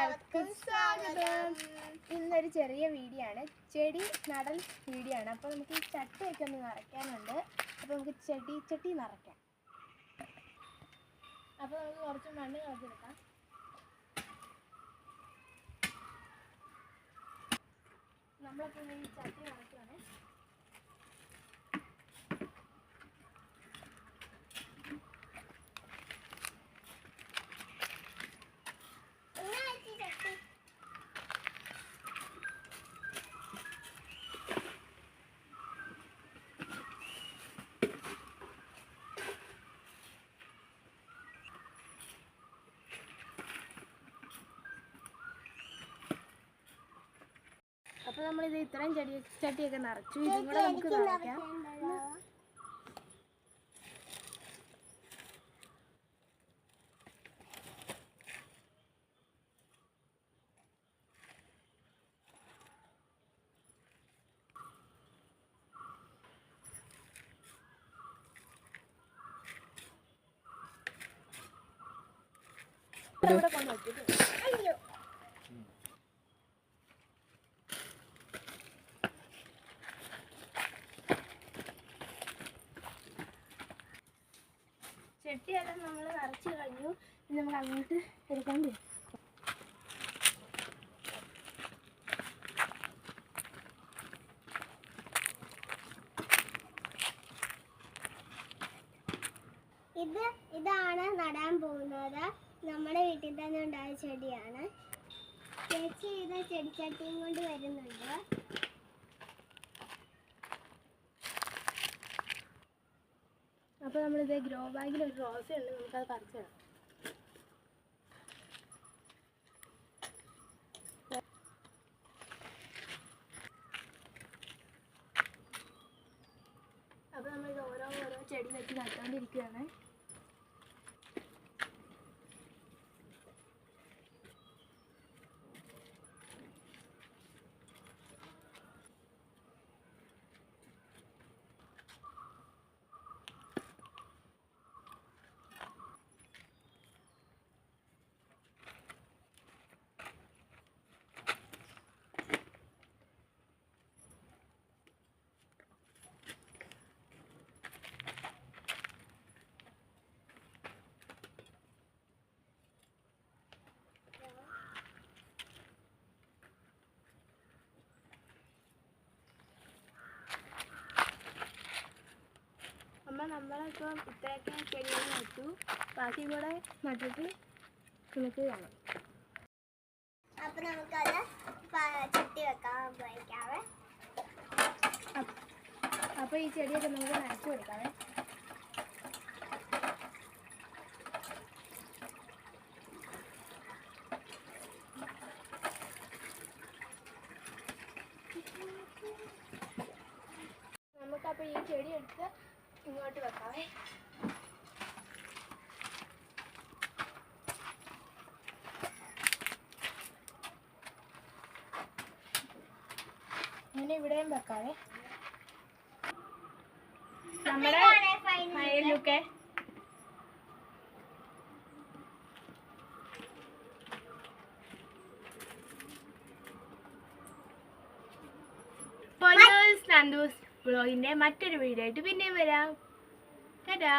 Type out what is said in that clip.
എല്ലാവർക്കും സ്വാഗതം. ഇന്നൊരു ചെറിയ വീഡിയോ ആണ്, ചെടി നടൽ വീഡിയോ ആണ്. അപ്പോൾ നമുക്ക് ഈ ചട്ടിയൊക്കെ ഒന്ന് നിറയ്ക്കാനുണ്ട്. അപ്പോൾ നമുക്ക് ചട്ടി നിറയ്ക്കാം. അപ്പോൾ നമുക്ക് കുറച്ച് മണ്ണ് നിറച്ചെടുക്കാം. നമ്മളപ്പോൾ ഈ ചട്ടി നിറയ്ക്കുകയാണ്. അപ്പോൾ നമ്മളിത് ഇത്രയും ചട്ടിയൊക്കെ നിറച്ചു. ഇതും കൂടെ നമുക്ക് നിറയ്ക്കാം. ഇവിടെ കൊണ്ട് വെച്ചിട്ട് ചട്ടിയെല്ലാം നമ്മൾ നിറച്ച് കഴിഞ്ഞു. ഇനി നമുക്ക് അങ്ങോട്ട് എടുക്കാൻ പറ്റും. ഇതാണ് നടാൻ പോകുന്നത്. നമ്മുടെ വീട്ടിൽ തന്നെ ഉണ്ടായ ചെടിയാണ്. ചേച്ചി ഇത് ചെടിച്ചട്ടിയും കൊണ്ട് വരുന്നുണ്ട്. അപ്പോൾ നമ്മളിത് ഗ്രോ ബാഗിൽ ഒരു റോസ ഉണ്ട്, നമുക്കത് പറിച്ചു തരാം. അപ്പോൾ നമ്മളിത് ഓരോ ചെടി വെച്ച് നട്ടുകൊണ്ടിരിക്കുകയാണ്. നമ്മളിപ്പോൾ ഇത്രയൊക്കെ ചെടികൾ നട്ടു. ബാക്കി കൂടെ നട്ടിട്ട് നമുക്ക് കാണാം. അപ്പം നമുക്കത് ചട്ടി വെക്കാൻ ഉപയോഗിക്കാവേ. അപ്പോൾ ഈ ചെടിയൊക്കെ നമുക്ക് നനച്ചു കൊടുക്കാവേ. നമുക്കപ്പോൾ ഈ ചെടി എടുത്ത് ഇങ്ങോട്ട് വെക്കാവേ. അങ്ങനെ ഇവിടെയും വെക്കാവേ. നമ്മുടെ ഫൈനൽ ലുക്ക് നന്ദൂസ് ബ്ലോഗിന്റെ മറ്റൊരു വീഡിയോ ആയിട്ട് പിന്നെയും വരാം. Ta-da!